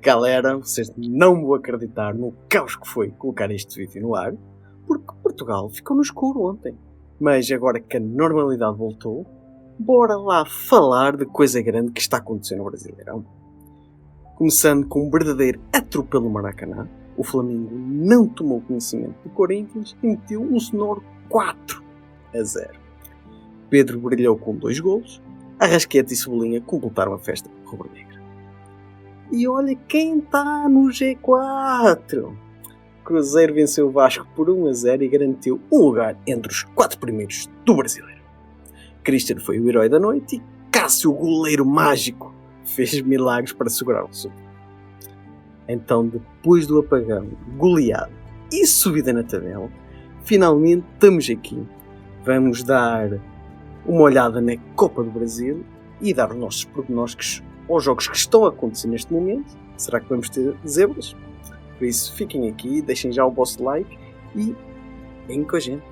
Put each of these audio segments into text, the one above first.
Galera, vocês não me vão acreditar no caos que foi colocar este vídeo no ar, porque Portugal ficou no escuro ontem. Mas agora que a normalidade voltou, bora lá falar de coisa grande que está acontecendo no Brasileirão. Começando com um verdadeiro atropelo no Maracanã, o Flamengo não tomou conhecimento do Corinthians e meteu um sonoro 4-0. Pedro brilhou com 2 golos, Arrascaeta e Cebolinha completaram a festa rubro-negra. E olha quem está no G4. Cruzeiro venceu o Vasco por 1-0 e garantiu um lugar entre os 4 primeiros do Brasileiro. Cristiano foi o herói da noite e Cássio, o goleiro mágico, fez milagres para segurar o resultado. Então, depois do apagão, goleado e subida na tabela, finalmente estamos aqui. Vamos dar uma olhada na Copa do Brasil e dar os nossos prognósticos aos jogos que estão a acontecer neste momento. Será que vamos ter zebras? Por isso, fiquem aqui, deixem já o vosso like e venham com a gente.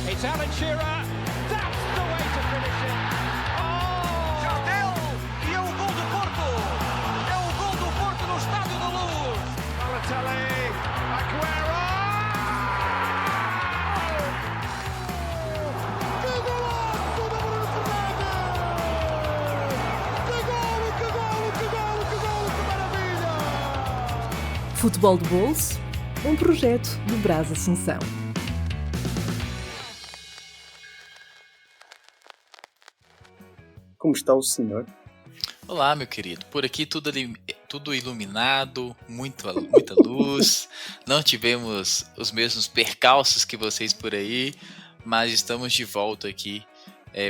It's Alan Shearer. That's the way to finish it. Oh! Jardel! E é o gol do Porto! É o gol do Porto no Estádio da Luz! Balotelli. Aguero. Que golaço da Bruno Fernandes! Que maravilha! Futebol de Bolso, um projeto do Brás Assunção. Como está o senhor? Olá, meu querido. Por aqui tudo iluminado, muita luz. Não tivemos os mesmos percalços que vocês por aí, mas estamos de volta aqui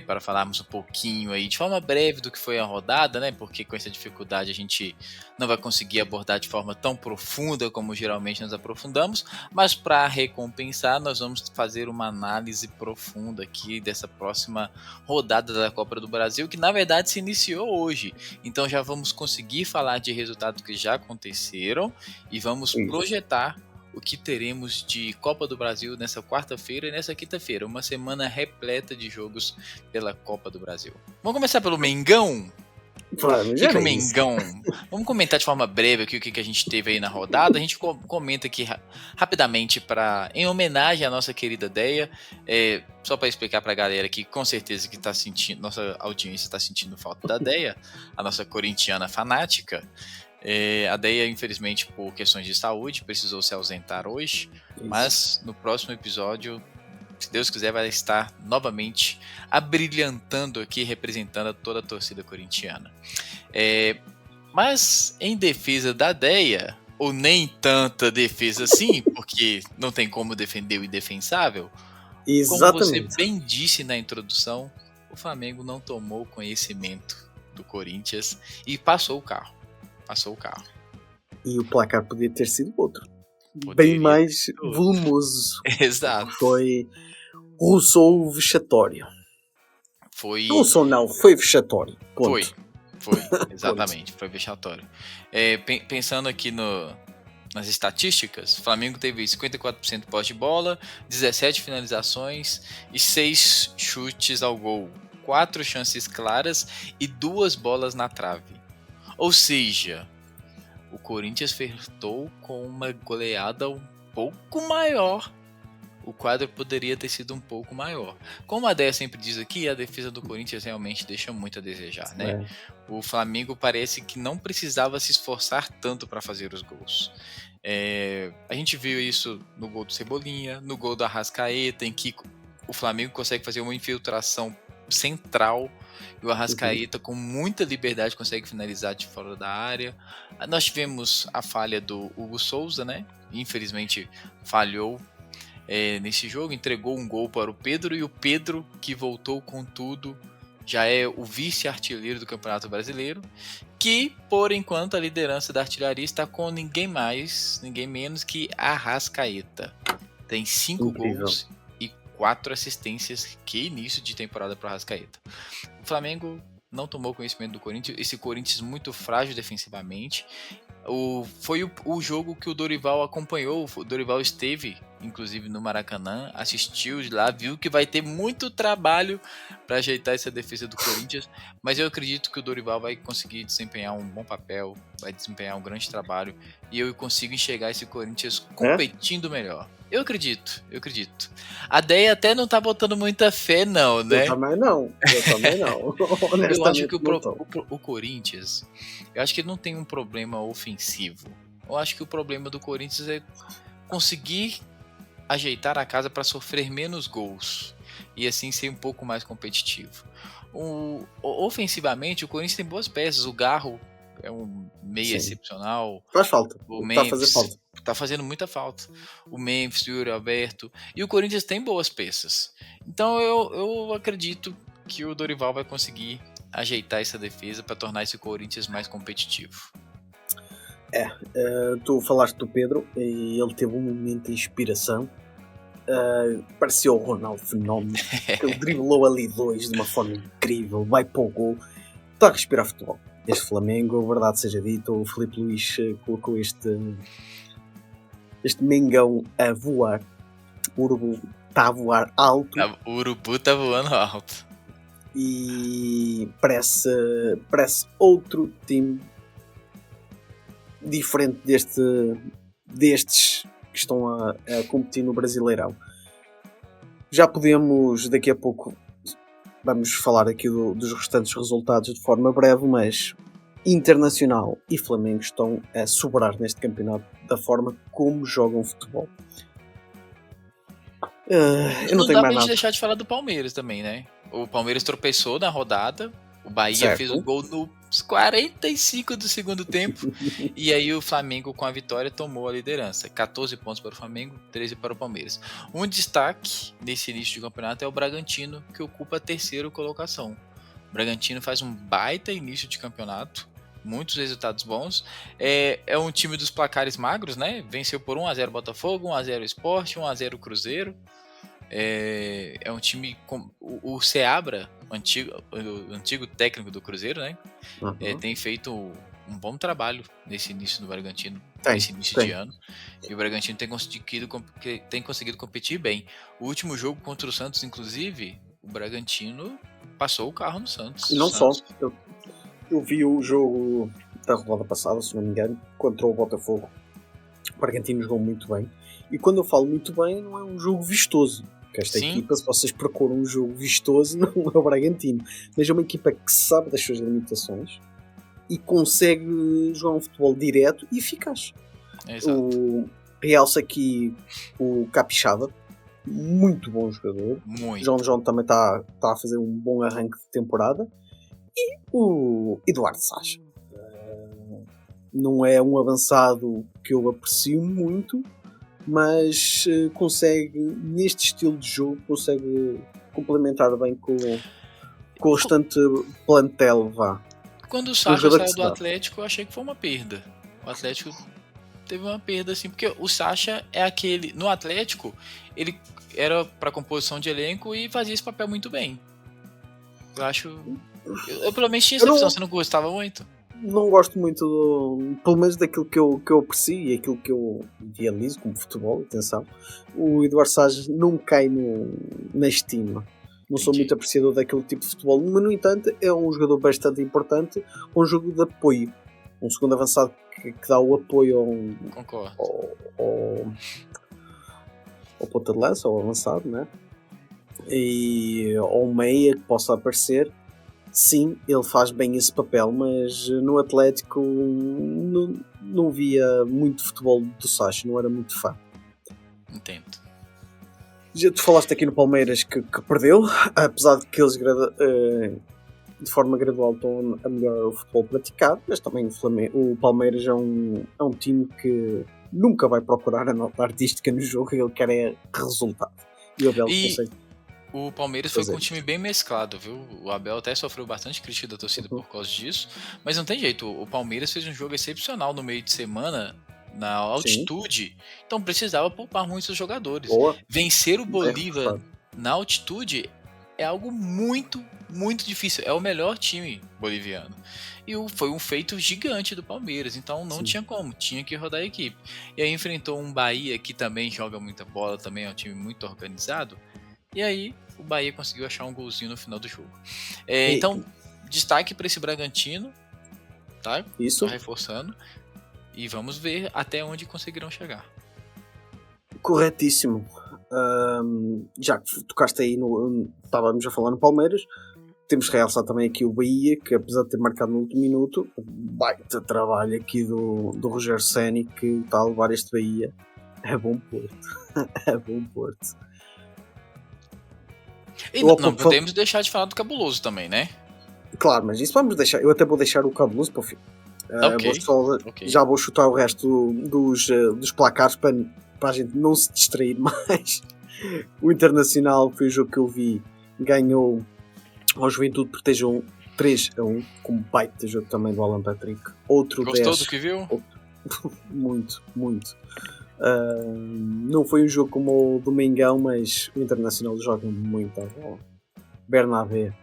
para falarmos um pouquinho aí, de forma breve, do que foi a rodada, né? Porque com essa dificuldade a gente não vai conseguir abordar de forma tão profunda como geralmente nós aprofundamos, mas para recompensar nós vamos fazer uma análise profunda aqui dessa próxima rodada da Copa do Brasil, que na verdade se iniciou hoje. Então já vamos conseguir falar de resultados que já aconteceram e vamos projetar o que teremos de Copa do Brasil nessa quarta-feira e nessa quinta-feira. Uma semana repleta de jogos pela Copa do Brasil. Vamos começar pelo Mengão? Vamos, O que é o Mengão? Vamos comentar de forma breve aqui o que a gente teve aí na rodada. A gente comenta aqui rapidamente em homenagem à nossa querida Deia. Só para explicar para a galera que com certeza que tá sentindo, nossa audiência está sentindo falta da Deia, a nossa corintiana fanática. A Deia, infelizmente, por questões de saúde, precisou se ausentar hoje, mas no próximo episódio, se Deus quiser, vai estar novamente abrilhantando aqui, representando toda a torcida corintiana. Mas em defesa da Deia, ou nem tanta defesa assim, porque não tem como defender o indefensável, exatamente. Como você bem disse na introdução, o Flamengo não tomou conhecimento do Corinthians e passou o carro. E o placar podia ter sido outro. Poderia bem mais volumoso. Exato. Foi Rousseau vexatório. Foi vexatório. Ponto. Foi, exatamente, foi vexatório. Pensando aqui nas estatísticas, o Flamengo teve 54% de posse de bola, 17 finalizações e 6 chutes ao gol, 4 chances claras e 2 bolas na trave. Ou seja, o Corinthians flertou com uma goleada um pouco maior. O quadro poderia ter sido um pouco maior. Como a Deia sempre diz aqui, a defesa do Corinthians realmente deixa muito a desejar, né? O Flamengo parece que não precisava se esforçar tanto para fazer os gols. A gente viu isso no gol do Cebolinha, no gol do Arrascaeta, em que o Flamengo consegue fazer uma infiltração central e o Arrascaeta com muita liberdade consegue finalizar de fora da área. Nós tivemos a falha do Hugo Souza, né? Infelizmente falhou nesse jogo, entregou um gol para o Pedro, e o Pedro, que voltou com tudo, já é o vice-artilheiro do Campeonato Brasileiro, que por enquanto a liderança da artilharia está com ninguém menos que Arrascaeta. Tem 5 gols e 4 assistências. Que início de temporada para o Arrascaeta. O Flamengo não tomou conhecimento do Corinthians, esse Corinthians muito frágil defensivamente. Foi o jogo que o Dorival acompanhou. O Dorival esteve inclusive no Maracanã, assistiu de lá, viu que vai ter muito trabalho para ajeitar essa defesa do Corinthians, mas eu acredito que o Dorival vai conseguir desempenhar um bom papel, vai desempenhar um grande trabalho, e eu consigo enxergar esse Corinthians competindo melhor. Eu acredito. A Deia até não tá botando muita fé, não, né? Eu também não. Eu acho que Honestamente, o Corinthians, eu acho que ele não tem um problema ofensivo. Eu acho que o problema do Corinthians é conseguir ajeitar a casa para sofrer menos gols e assim ser um pouco mais competitivo. Ofensivamente, o Corinthians tem boas peças. O Garro é um meio excepcional. faz falta. O Está a fazer Memphis falta. tá fazendo muita falta. O Memphis, o Yuri Alberto. E o Corinthians tem boas peças. Então eu acredito que o Dorival vai conseguir ajeitar essa defesa para tornar esse Corinthians mais competitivo. Tu falaste do Pedro e ele teve um momento de inspiração. Pareceu o Ronaldo Fenómeno. Ele driblou ali 2 de uma forma incrível, vai para o gol. Está a respirar futebol. Este Flamengo, verdade seja dita, o Filipe Luís colocou este Mengão a voar. O Urubu está a voar alto. O Urubu tá voando alto. E parece outro time diferente destes que estão a competir no Brasileirão. Já podemos, daqui a pouco, vamos falar aqui dos restantes resultados de forma breve, mas Internacional e Flamengo estão a sobrar neste campeonato da forma como jogam futebol. Eu não tenho dá mais pra gente nada. deixar de falar do Palmeiras também, né? O Palmeiras tropeçou na rodada, o Bahia fez um gol nos 45 do segundo tempo, e aí o Flamengo, com a vitória, tomou a liderança. 14 pontos para o Flamengo, 13 para o Palmeiras. Um destaque nesse início de campeonato é o Bragantino, que ocupa a 3ª colocação. O Bragantino faz um baita início de campeonato, muitos resultados bons. É um time dos placares magros, né? Venceu por 1-0 Botafogo, 1-0 Sport, 1-0 Cruzeiro. É um time com o Seabra, o antigo técnico do Cruzeiro, né? Tem feito um bom trabalho nesse início do Bragantino, nesse início de ano. E o Bragantino tem conseguido competir bem. O último jogo contra o Santos, inclusive, o Bragantino passou o carro no Santos. E não só. Eu vi o jogo da rodada passada, se não me engano, contra o Botafogo. O Bragantino jogou muito bem. E quando eu falo muito bem, não é um jogo vistoso. Porque esta equipa, se vocês procuram um jogo vistoso, não é o Bragantino. Mas é uma equipa que sabe das suas limitações e consegue jogar um futebol direto e eficaz. Realça aqui o Capixaba, muito bom jogador. João também está a fazer um bom arranque de temporada. E o Eduardo Sacha. Não é um avançado que eu aprecio muito, mas consegue, neste estilo de jogo, consegue complementar bem com o restante plantel. Quando o Sacha saiu do Atlético, eu achei que foi uma perda. O Atlético teve uma perda, assim, porque o Sacha é aquele... No Atlético, ele era para composição de elenco e fazia esse papel muito bem. Eu acho... Eu pelo menos tinha essa opção, você não gostava muito? Não gosto muito, pelo menos daquilo que eu aprecio e aquilo que eu idealizo como futebol, atenção. O Eduardo Sacha não cai na estima. Não sou muito apreciador daquele tipo de futebol, mas no entanto é um jogador bastante importante, um jogo de apoio. Um segundo avançado que dá o apoio ao ponta de lança, ao avançado, né? E ao meia que possa aparecer. Sim, ele faz bem esse papel, mas no Atlético não via muito futebol do Sacha, não era muito fã. Entendo. Já tu falaste aqui no Palmeiras que perdeu, apesar de que eles de forma gradual estão a melhorar o futebol praticado, mas também o Palmeiras é um time que nunca vai procurar a nota artística no jogo, ele quer é resultado. E o Abel consegue. O Palmeiras foi com um time bem mesclado, viu? O Abel até sofreu bastante crítica da torcida por causa disso, mas não tem jeito, o Palmeiras fez um jogo excepcional no meio de semana, na altitude, então precisava poupar muitos jogadores. Vencer o Bolívar na altitude é algo muito, muito difícil. É o melhor time boliviano. E foi um feito gigante do Palmeiras, então não tinha como, tinha que rodar a equipe. E aí enfrentou um Bahia que também joga muita bola, também é um time muito organizado. E aí o Bahia conseguiu achar um golzinho no final do jogo. Então, destaque para esse Bragantino, tá? Isso. Tô reforçando. E vamos ver até onde conseguirão chegar. Corretíssimo. Já que tocaste aí estávamos a falar no Palmeiras, temos que realçar também aqui o Bahia, que apesar de ter marcado no último minuto, baita trabalho aqui do Rogério Ceni, que está a levar este Bahia a bom porto. A bom porto. E não podemos deixar de falar do Cabuloso também, né? Claro, mas isso vamos deixar. Eu até vou deixar o Cabuloso para o fim. Okay. Já vou chutar o resto dos placares para a gente não se distrair mais. O Internacional, que foi o jogo que eu vi, ganhou ao Juventude por 3-1, com um baita jogo também do Alan Patrick. Outro Gostou 10. do que viu? Muito, muito. Não foi um jogo como o do Mengão, mas o Internacional joga muito a bola. Bernabé,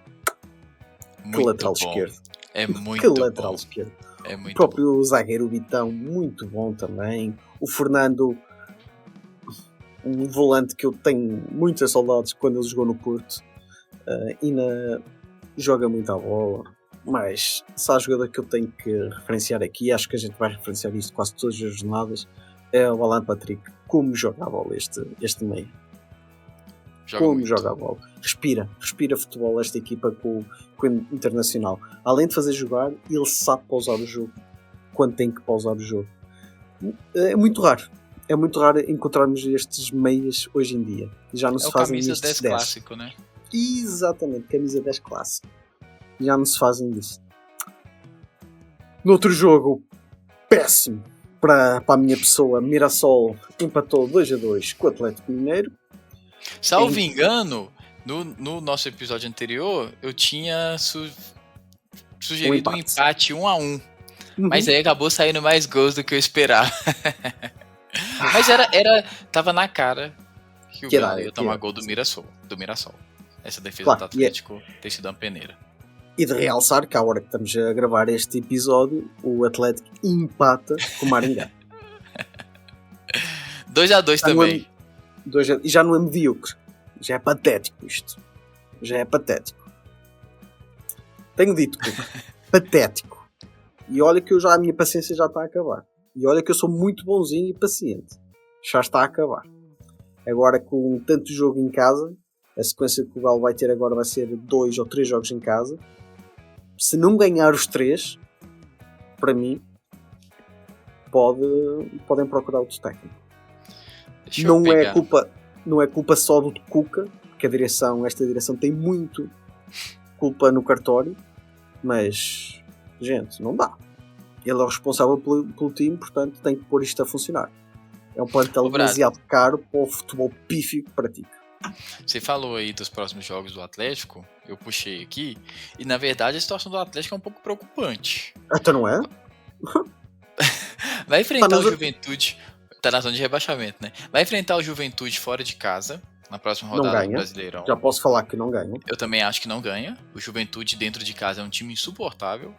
que lateral esquerdo. É muito que bom. lateral esquerdo. É muito o próprio zagueiro Vitão, muito bom também. O Fernando, um volante que eu tenho muitas saudades quando ele jogou no Porto. Joga muito a bola. Mas se há jogador que eu tenho que referenciar aqui, acho que a gente vai referenciar isto quase todas as jornadas, é o Alan Patrick. Como joga a bola este meio. Joga a bola. Respira futebol esta equipa com o Internacional. Além de fazer jogar, ele sabe pausar o jogo quando tem que pausar o jogo. É muito raro encontrarmos estes meias hoje em dia. Já não se fazem camisa estes 10 clássico, né? Exatamente, camisa 10 clássico. Já não se fazem disso. No outro jogo, péssimo para a minha pessoa, Mirassol empatou 2-2 com o Atlético Mineiro. Salvo engano, no nosso episódio anterior, eu tinha sugerido um empate 1-1. Mas aí acabou saindo mais gols do que eu esperava. Mas tava na cara que o Galo ia tomar gol do Mirassol. Essa defesa do Atlético tem sido uma peneira. E de realçar que à hora que estamos a gravar este episódio, o Atlético empata com o Maringá. 2-2 também. E já não é medíocre. Já é patético isto. Já é patético. Tenho dito, patético. E olha que a minha paciência já está a acabar. E olha que eu sou muito bonzinho e paciente. Já está a acabar. Agora com tanto jogo em casa, a sequência que o Galo vai ter agora vai ser 2 ou 3 jogos em casa. Se não ganhar os 3, para mim, podem procurar outro técnico. Não é culpa só do Cuca, porque esta direção tem muito culpa no cartório, mas, gente, não dá. Ele é o responsável pelo time, portanto tem que pôr isto a funcionar. É um plantel demasiado caro para o futebol pífio que pratica. Você falou aí dos próximos jogos do Atlético, eu puxei aqui, e na verdade a situação do Atlético é um pouco preocupante. Até não é? Vai enfrentar o Juventude, tá na zona de rebaixamento, né? Vai enfrentar o Juventude fora de casa, na próxima rodada do Brasileirão. Já posso falar que não ganha. Eu também acho que não ganha. O Juventude dentro de casa é um time insuportável.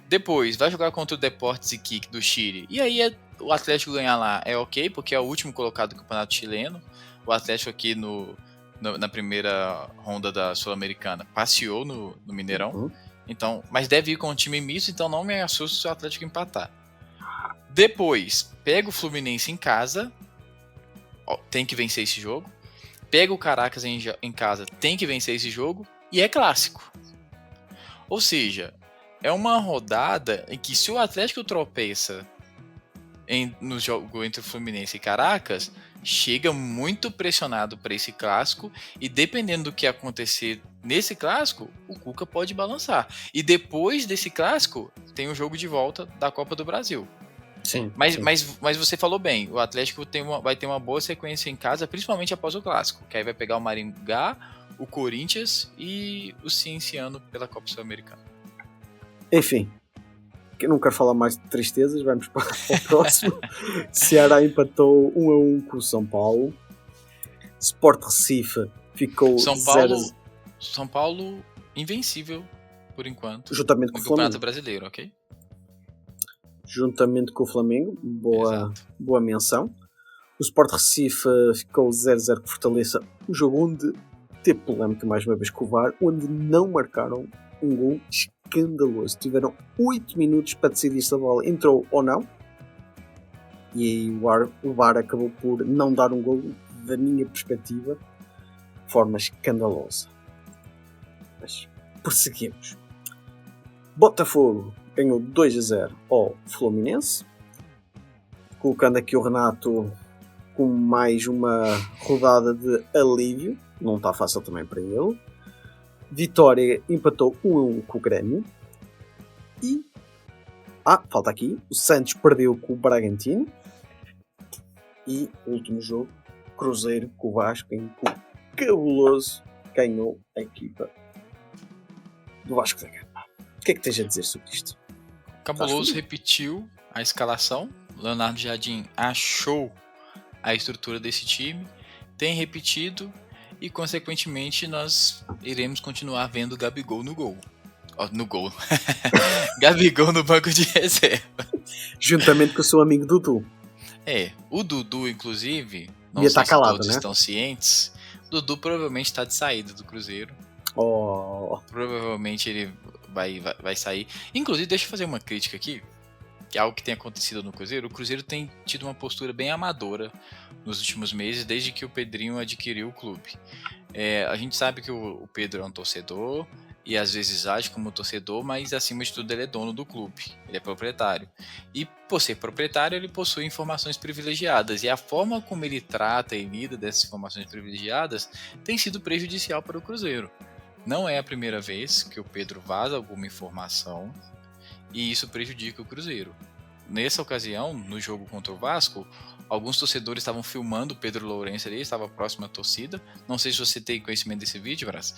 Depois, vai jogar contra o Deportes Iquique do Chile. E aí, o Atlético ganhar lá é ok, porque é o último colocado do campeonato chileno. O Atlético aqui na primeira ronda da Sul-Americana passeou no Mineirão. Então, mas deve ir com um time misto, então não me assusta se o Atlético empatar. Depois, pega o Fluminense em casa. Tem que vencer esse jogo. Pega o Caracas em casa. Tem que vencer esse jogo. E é clássico. Ou seja, é uma rodada em que se o Atlético tropeça no jogo entre o Fluminense e Caracas, chega muito pressionado para esse clássico e dependendo do que acontecer nesse clássico, o Cuca pode balançar. E depois desse clássico, tem o jogo de volta da Copa do Brasil. Sim, mas você falou bem, o Atlético vai ter uma boa sequência em casa, principalmente após o clássico, que aí vai pegar o Maringá, o Corinthians e o Cienciano pela Copa Sul-Americana. Enfim, eu não quero falar mais de tristezas, vamos para o próximo. Ceará empatou 1-1 com o São Paulo. Sport Recife ficou São Paulo São Paulo invencível por enquanto Juntamente com no o Campeonato Flamengo. Brasileiro, ok? Juntamente com o Flamengo, Exato. boa menção. O Sport Recife ficou 0-0 com Fortaleza, um jogo onde teve polémica mais uma vez com o VAR, onde não marcaram um gol escandaloso. Tiveram 8 minutos para decidir se a bola entrou ou não, e aí o VAR acabou por não dar um gol, da minha perspectiva, de forma escandalosa. Mas prosseguimos. Botafogo ganhou 2-0 ao Fluminense, colocando aqui o Renato com mais uma rodada de alívio, não está fácil também para ele. Vitória empatou 1-1 com o Grêmio. E falta aqui, o Santos perdeu com o Bragantino. E o último jogo, Cruzeiro com o Vasco, em que o cabuloso ganhou a equipa do Vasco da Gama. O que é que tens a dizer sobre isto? Cabuloso repetiu a escalação. Leonardo Jardim achou a estrutura desse time, tem repetido e, consequentemente, nós iremos continuar vendo Gabigol no gol. No gol. Gabigol no banco de reserva. Juntamente com o seu amigo Dudu. O Dudu, inclusive, não Ia sei tá se calado, todos né? estão cientes, Dudu provavelmente está de saída do Cruzeiro. Provavelmente ele vai sair. Inclusive, deixa eu fazer uma crítica aqui, que é algo que tem acontecido no Cruzeiro. O Cruzeiro tem tido uma postura bem amadora nos últimos meses, desde que o Pedrinho adquiriu o clube. A gente sabe que o Pedro é um torcedor e às vezes age como torcedor, mas acima de tudo ele é dono do clube, ele é proprietário. E por ser proprietário, ele possui informações privilegiadas, e a forma como ele trata e lida dessas informações privilegiadas tem sido prejudicial para o Cruzeiro. Não é a primeira vez que o Pedro vaza alguma informação e isso prejudica o Cruzeiro. Nessa ocasião, no jogo contra o Vasco, alguns torcedores estavam filmando o Pedro Lourenço ali, estava próximo à torcida. Não sei se você tem conhecimento desse vídeo, Brás.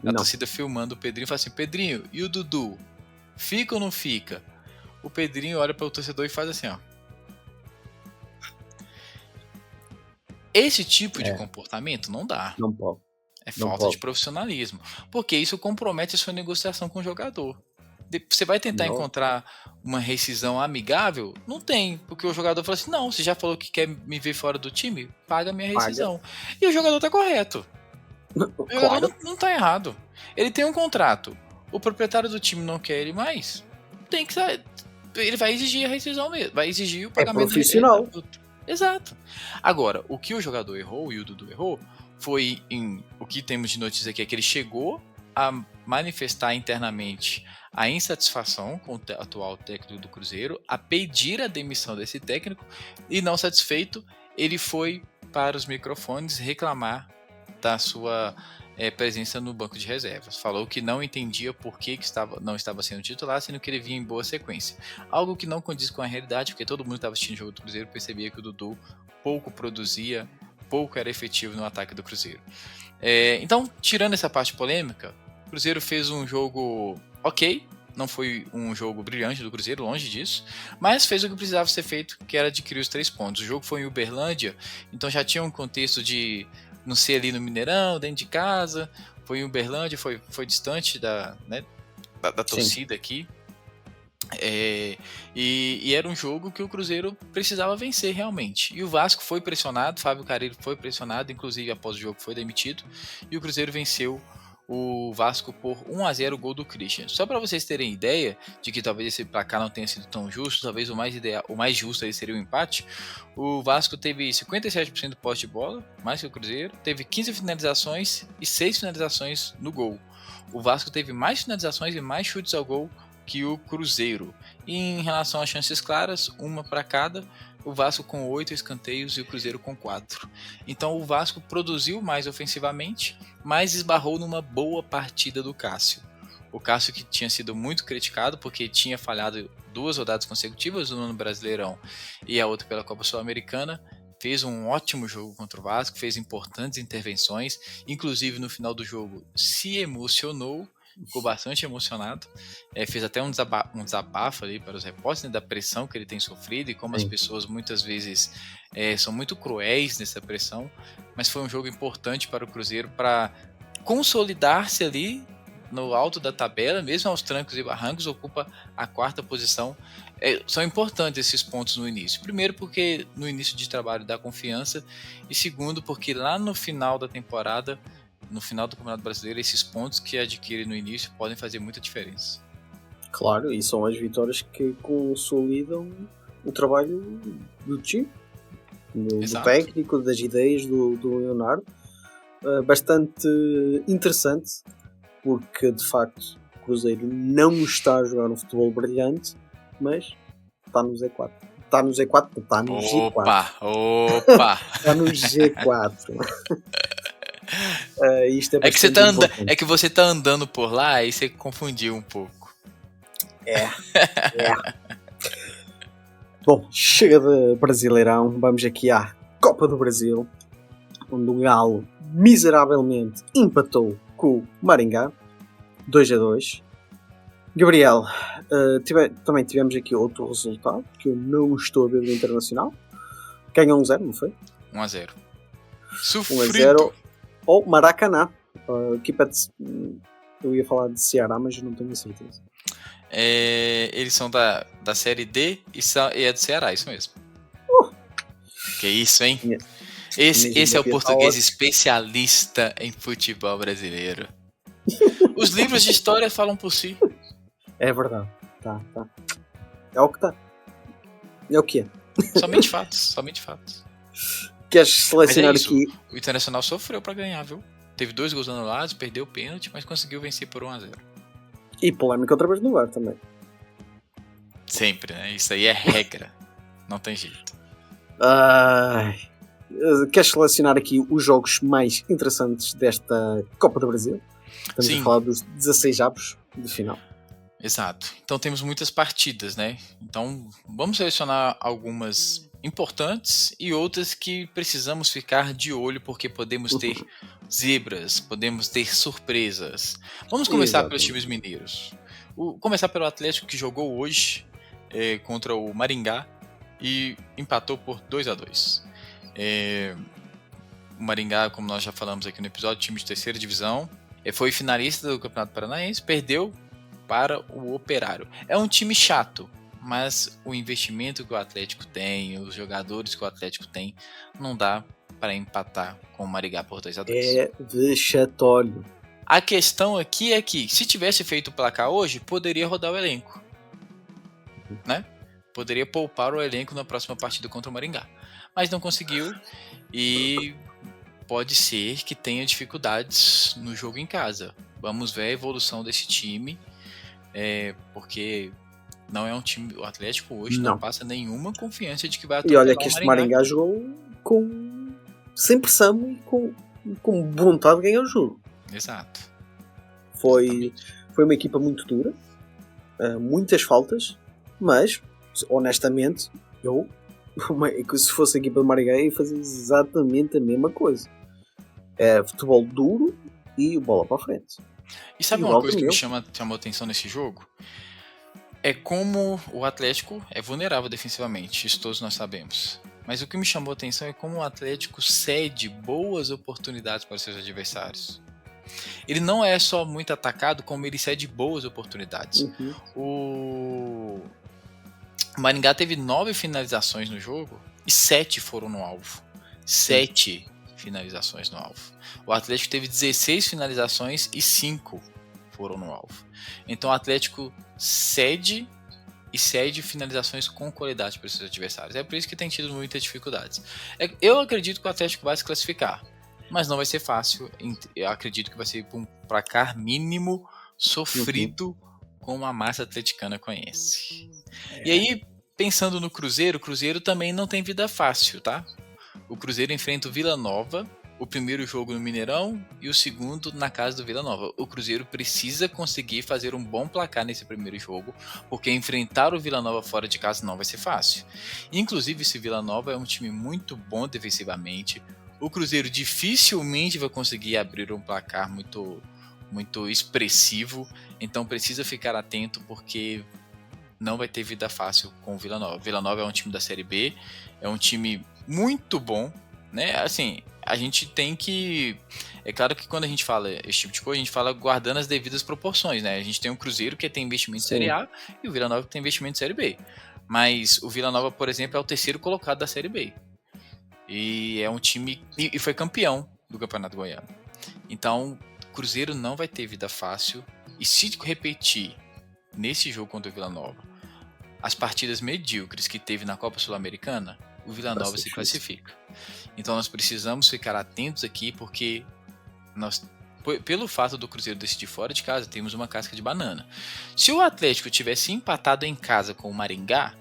A torcida filmando o Pedrinho e fala assim: Pedrinho, e o Dudu? Fica ou não fica? O Pedrinho olha para o torcedor e faz assim, ó. Esse tipo de comportamento não dá. Não pode. É falta de profissionalismo. Porque isso compromete a sua negociação com o jogador. Você vai tentar encontrar uma rescisão amigável? Não tem, porque o jogador fala assim: não, você já falou que quer me ver fora do time? Paga a minha rescisão. E o jogador tá correto. O jogador não tá errado. Ele tem um contrato. O proprietário do time não quer ele mais. Tem que sair. Ele vai exigir a rescisão mesmo. Vai exigir o pagamento. É profissional. Exato. Agora, o que o jogador errou e o Dudu errou foi o que temos de notícia aqui, é que ele chegou a manifestar internamente a insatisfação com o atual técnico do Cruzeiro, a pedir a demissão desse técnico, e não satisfeito, ele foi para os microfones reclamar da sua presença no banco de reservas. Falou que não entendia por que não estava sendo titular, sendo que ele vinha em boa sequência. Algo que não condiz com a realidade, porque todo mundo estava assistindo o jogo do Cruzeiro e percebia que o Dudu pouco produzia, pouco era efetivo no ataque do Cruzeiro. Então, tirando essa parte polêmica, o Cruzeiro fez um jogo ok, não foi um jogo brilhante do Cruzeiro, longe disso, mas fez o que precisava ser feito, que era adquirir os 3 pontos. O jogo foi em Uberlândia, então já tinha um contexto de não ser ali no Mineirão, dentro de casa, foi em Uberlândia, foi distante da torcida aqui. E era um jogo que o Cruzeiro precisava vencer realmente. E o Vasco foi pressionado, Fábio Carille foi pressionado, inclusive após o jogo foi demitido, e o Cruzeiro venceu o Vasco por 1-0, o gol do Christian. Só para vocês terem ideia de que talvez esse placar não tenha sido tão justo, talvez o mais justo aí seria o empate. O Vasco teve 57% de posse de bola, mais que o Cruzeiro, teve 15 finalizações e 6 finalizações no gol. O Vasco teve mais finalizações e mais chutes ao gol que o Cruzeiro. E em relação às chances claras, uma para cada, o Vasco com 8 escanteios e o Cruzeiro com 4. Então o Vasco produziu mais ofensivamente, mas esbarrou numa boa partida do Cássio. O Cássio, que tinha sido muito criticado porque tinha falhado 2 rodadas consecutivas, uma no Brasileirão e a outra pela Copa Sul-Americana, fez um ótimo jogo contra o Vasco, fez importantes intervenções, inclusive no final do jogo se emocionou, ficou bastante emocionado, fez até um desabafo ali para os repórteres, né, da pressão que ele tem sofrido e como as pessoas muitas vezes são muito cruéis nessa pressão, mas foi um jogo importante para o Cruzeiro para consolidar-se ali no alto da tabela, mesmo aos trancos e barrancos, ocupa a 4ª posição. São importantes esses pontos no início. Primeiro, porque no início de trabalho dá confiança, e segundo, porque lá no final da temporada, no final do Campeonato Brasileiro, esses pontos que adquire no início podem fazer muita diferença. Claro, e são as vitórias que consolidam o trabalho do time, do técnico, das ideias do Leonardo. Bastante interessante, porque de facto o Cruzeiro não está a jogar um futebol brilhante, mas está no Z4. Está no Z4, está no G4. Opa! Está no G4. Isto é é que você tá andando por lá e você confundiu um pouco. É. Bom, chega de Brasileirão, vamos aqui à Copa do Brasil, onde o Galo miseravelmente empatou com o Maringá, 2-2. Gabriel, também tivemos aqui outro resultado, que eu não estou a ver do Internacional. Ganhou 1-0, não foi? 1-0. 1-0 ao Maracanã. Equipa eu ia falar de Ceará, mas eu não tenho certeza. Eles são da Série D e é do Ceará, isso mesmo. Que isso, hein? Esse é o português especialista em futebol brasileiro. Os livros de história falam por si. É verdade. Tá. É o que tá. É o que é. Somente fatos. Queres selecionar aqui? O Internacional sofreu pra ganhar, viu? Teve 2 gols anulados, perdeu o pênalti, mas conseguiu vencer por 1-0. E polêmica outra vez no VAR também. Sempre, né? Isso aí é regra. Não tem jeito. Queres selecionar aqui os jogos mais interessantes desta Copa do Brasil? Estamos a falar dos 16 avos de final. Exato. Então temos muitas partidas, né? Então vamos selecionar algumas importantes e outras que precisamos ficar de olho, porque podemos ter zebras, podemos ter surpresas. Vamos começar pelos times mineiros. Começar pelo Atlético, que jogou hoje contra o Maringá e empatou por 2-2. O Maringá, como nós já falamos aqui no episódio, time de 3ª divisão, foi finalista do Campeonato Paranaense, perdeu para o Operário. É um time chato, mas o investimento que o Atlético tem, os jogadores que o Atlético tem, não dá para empatar com o Maringá por 2-2. É vexatório. A questão aqui é que, se tivesse feito o placar hoje, poderia rodar o elenco, né? Poderia poupar o elenco na próxima partida contra o Maringá, mas não conseguiu e pode ser que tenha dificuldades no jogo em casa. Vamos ver a evolução desse time, porque não é um time. O Atlético hoje não passa nenhuma confiança de que vai atropelar. E olha que este Maringá jogou sem pressão e com vontade de ganhar o jogo. Exato. Foi uma equipa muito dura, muitas faltas, mas honestamente se fosse a equipa de Maringá ia fazer exatamente a mesma coisa. Futebol duro e bola para a frente. E sabe uma coisa que me chamou a atenção nesse jogo? É como o Atlético é vulnerável defensivamente, isso todos nós sabemos. Mas o que me chamou a atenção é como o Atlético cede boas oportunidades para seus adversários. Ele não é só muito atacado, como ele cede boas oportunidades. O Maringá teve 9 finalizações no jogo e 7 foram no alvo. 7 finalizações no alvo. O Atlético teve 16 finalizações e 5 foram no alvo. Então o Atlético cede finalizações com qualidade para os seus adversários. É por isso que tem tido muitas dificuldades. Eu acredito que o Atlético vai se classificar, mas não vai ser fácil. Eu acredito que vai ser um placar mínimo sofrido como a massa atleticana conhece. E aí, pensando no Cruzeiro, o Cruzeiro também não tem vida fácil, tá? O Cruzeiro enfrenta o Vila Nova, o primeiro jogo no Mineirão e o segundo na casa do Vila Nova. O Cruzeiro precisa conseguir fazer um bom placar nesse primeiro jogo, porque enfrentar o Vila Nova fora de casa não vai ser fácil. Inclusive, esse Vila Nova é um time muito bom defensivamente. O Cruzeiro dificilmente vai conseguir abrir um placar muito expressivo, então precisa ficar atento, porque não vai ter vida fácil com o Vila Nova. O Vila Nova é um time da Série B, é um time muito bom, né? Assim, a gente tem que... É claro que quando a gente fala esse tipo de coisa, a gente fala guardando as devidas proporções, né? A gente tem o Cruzeiro que tem investimento de Série A e o Vila Nova que tem investimento de Série B. Mas o Vila Nova, por exemplo, é o terceiro colocado da Série B. E é um time... E foi campeão do Campeonato Goiano. Então, o Cruzeiro não vai ter vida fácil. E se repetir nesse jogo contra o Vila Nova as partidas medíocres que teve na Copa Sul-Americana, o Vila Nova se classifica. Então nós precisamos ficar atentos aqui, porque pelo fato do Cruzeiro decidir fora de casa, temos uma casca de banana. Se o Atlético tivesse empatado em casa com o Maringá,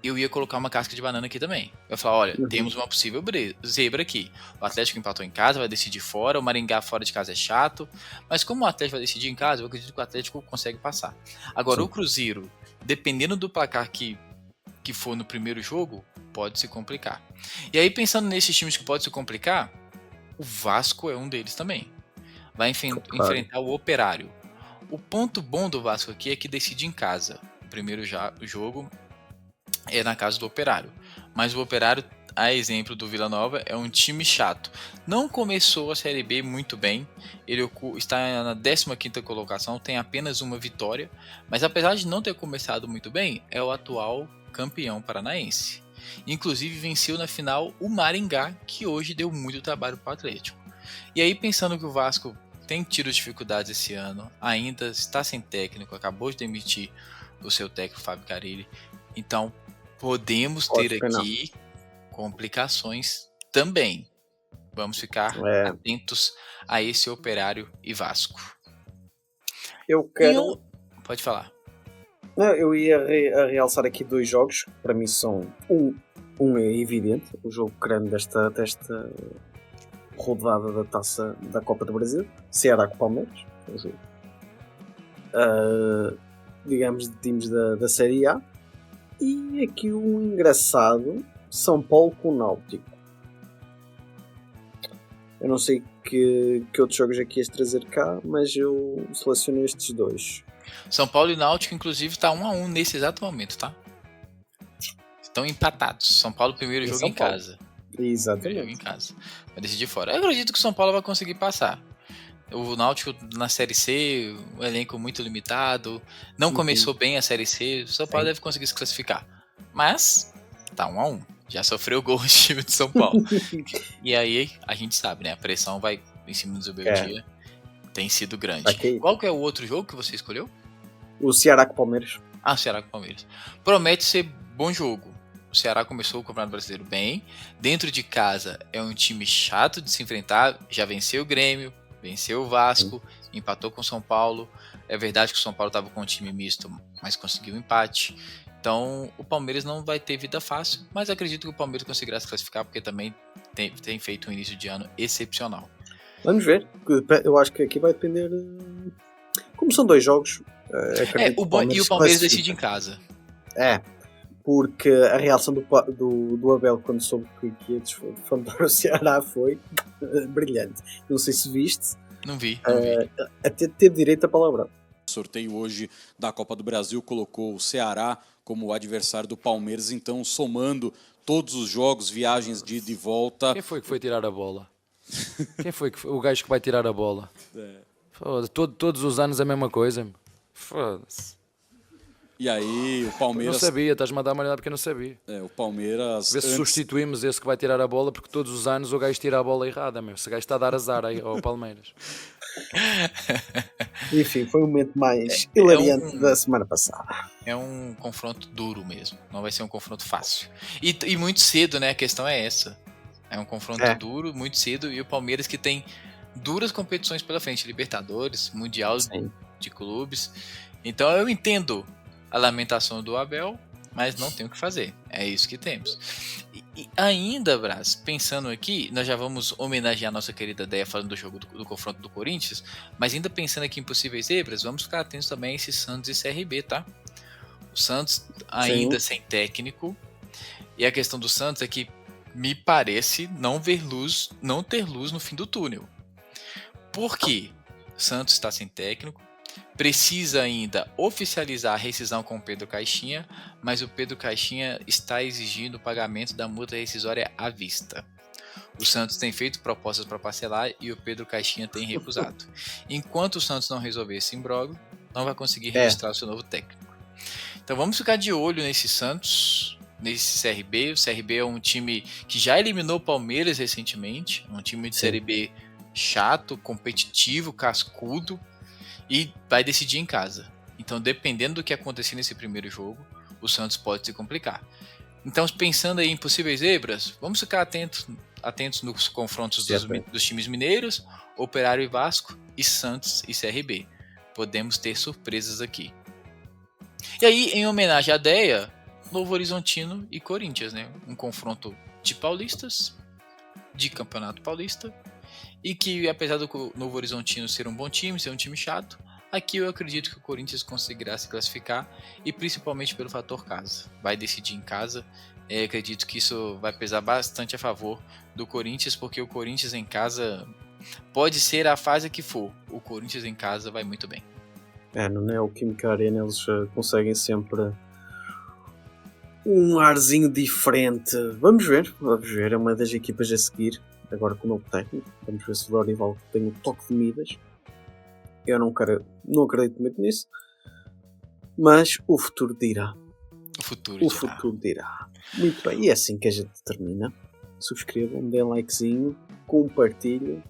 eu ia colocar uma casca de banana aqui também. Eu ia falar, olha, temos uma possível zebra aqui. O Atlético empatou em casa, vai decidir fora, o Maringá fora de casa é chato, mas como o Atlético vai decidir em casa, eu acredito que o Atlético consegue passar. Agora, o Cruzeiro, dependendo do placar que for no primeiro jogo, pode se complicar. E aí, pensando nesses times que pode se complicar, o Vasco é um deles também. Vai enfrentar o Operário. O ponto bom do Vasco aqui é que decide em casa. O primeiro jogo é na casa do Operário. Mas o Operário, a exemplo do Vila Nova, é um time chato. Não começou a Série B muito bem. Ele está na 15ª colocação, tem apenas uma vitória. Mas apesar de não ter começado muito bem, é o atual campeão paranaense. Inclusive venceu na final o Maringá, que hoje deu muito trabalho para o Atlético. E aí, pensando que o Vasco tem tido dificuldades esse ano, ainda está sem técnico, acabou de demitir o seu técnico Fábio Carilli, então podemos ter aqui complicações também. Vamos ficar atentos a esse Operário e Vasco. Eu quero... Pode falar. Eu ia realçar aqui 2 jogos, que para mim são um é evidente, o jogo grande desta rodada da Taça da Copa do Brasil, Ceará com Palmeiras, é um jogo, digamos, de times da Série A, e aqui um engraçado, São Paulo com o Náutico. Eu não sei que outros jogos aqui ias trazer cá, mas eu selecionei estes 2. São Paulo e Náutico, inclusive, tá 1-1 nesse exato momento, tá? Estão empatados. São Paulo, primeiro jogo em casa. Exatamente. Primeiro jogo em casa. Vai decidir fora. Eu acredito que o São Paulo vai conseguir passar. O Náutico na Série C, um elenco muito limitado. Não começou bem a Série C. O São Paulo deve conseguir se classificar. Mas, tá 1-1. Já sofreu gol o time de São Paulo. E aí, a gente sabe, né? A pressão vai em cima do Zubeldia. Tem sido grande. Qual que é o outro jogo que você escolheu? O Ceará com o Palmeiras. O Ceará com o Palmeiras. Promete ser bom jogo. O Ceará começou o Campeonato Brasileiro bem. Dentro de casa é um time chato de se enfrentar. Já venceu o Grêmio, venceu o Vasco, empatou com o São Paulo. É verdade que o São Paulo estava com um time misto, mas conseguiu um empate. Então o Palmeiras não vai ter vida fácil, mas acredito que o Palmeiras conseguirá se classificar, porque também tem feito um início de ano excepcional. Vamos ver. Eu acho que aqui vai depender. Como são 2 jogos. O Palmeiras decide em casa. Porque a reação do Abel quando soube que ia desfrontar o Ceará foi brilhante. Não sei se viste. Não vi. Até teve direito a palavra. O sorteio hoje da Copa do Brasil colocou o Ceará como adversário do Palmeiras, então somando todos os jogos, viagens de ida e volta. Quem foi que foi tirar a bola? Quem foi o gajo que vai tirar a bola? Foda-se, todos os anos a mesma coisa. Foda-se. E aí o Palmeiras... Eu não sabia, estás-me a dar uma olhada porque eu não sabia. O Palmeiras... Vê se substituímos esse que vai tirar a bola, porque todos os anos o gajo tira a bola errada, meu. Esse gajo está a dar azar aí ao Palmeiras. Enfim, foi o momento mais hilariante da semana passada. É um confronto duro mesmo. Não vai ser um confronto fácil. E muito cedo, né? A questão é essa. É um confronto duro, muito cedo. E o Palmeiras que tem duras competições pela frente. Libertadores, Mundial de Clubes. Então eu entendo a lamentação do Abel, mas não tem o que fazer. É isso que temos. E ainda, Brás, pensando aqui, nós já vamos homenagear a nossa querida Deia falando do jogo do confronto do Corinthians, mas ainda pensando aqui em possíveis zebras, vamos ficar atentos também a esse Santos e CRB, tá? O Santos ainda sem técnico, e a questão do Santos é que me parece não ter luz no fim do túnel. Por quê? Santos está sem técnico, precisa ainda oficializar a rescisão com o Pedro Caixinha, mas o Pedro Caixinha está exigindo o pagamento da multa rescisória à vista. O Santos tem feito propostas para parcelar e o Pedro Caixinha tem recusado. Enquanto o Santos não resolver esse imbróglio, não vai conseguir registrar o seu novo técnico. Então vamos ficar de olho nesse Santos, nesse CRB. O CRB é um time que já eliminou o Palmeiras recentemente, um time de Série B chato, competitivo, cascudo, e vai decidir em casa. Então, dependendo do que acontecer nesse primeiro jogo, o Santos pode se complicar. Então, pensando aí em possíveis zebras, vamos ficar atentos nos confrontos dos times mineiros, Operário e Vasco, e Santos e CRB. Podemos ter surpresas aqui. E aí, em homenagem à Deia, Novo Horizontino e Corinthians, né? Um confronto de paulistas, de Campeonato Paulista, e que, apesar do Novo Horizontino ser um bom time, ser um time chato, aqui eu acredito que o Corinthians conseguirá se classificar, e principalmente pelo fator casa. Vai decidir em casa. Acredito que isso vai pesar bastante a favor do Corinthians, porque o Corinthians em casa pode ser a fase que for. O Corinthians em casa vai muito bem. No Neoquímica Arena eles conseguem sempre um arzinho diferente. Vamos ver. É uma das equipas a seguir, agora com o novo técnico. Vamos ver se o Dorival tem um toque de Midas. Eu não acredito muito nisso, mas o futuro dirá. O futuro dirá. Muito bem, e é assim que a gente termina. Subscrevam, deem likezinho, compartilhem,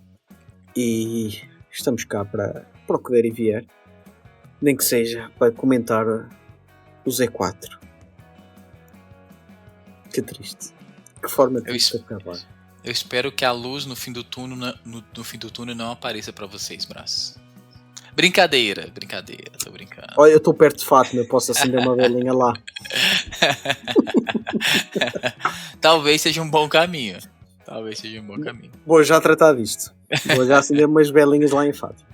e estamos cá para o que der e vier. Nem que seja para comentar o Z4. Que triste. Que forma de acabar. Eu espero que a luz no fim do túnel não apareça para vocês, braços. Brincadeira, tô brincando. Olha, eu estou perto de Fátima, eu posso acender uma velinha lá. Talvez seja um bom caminho. Vou já tratar disto. Vou já acender umas velinhas lá em Fátima.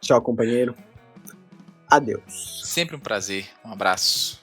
Tchau, companheiro. Adeus. Sempre um prazer. Um abraço.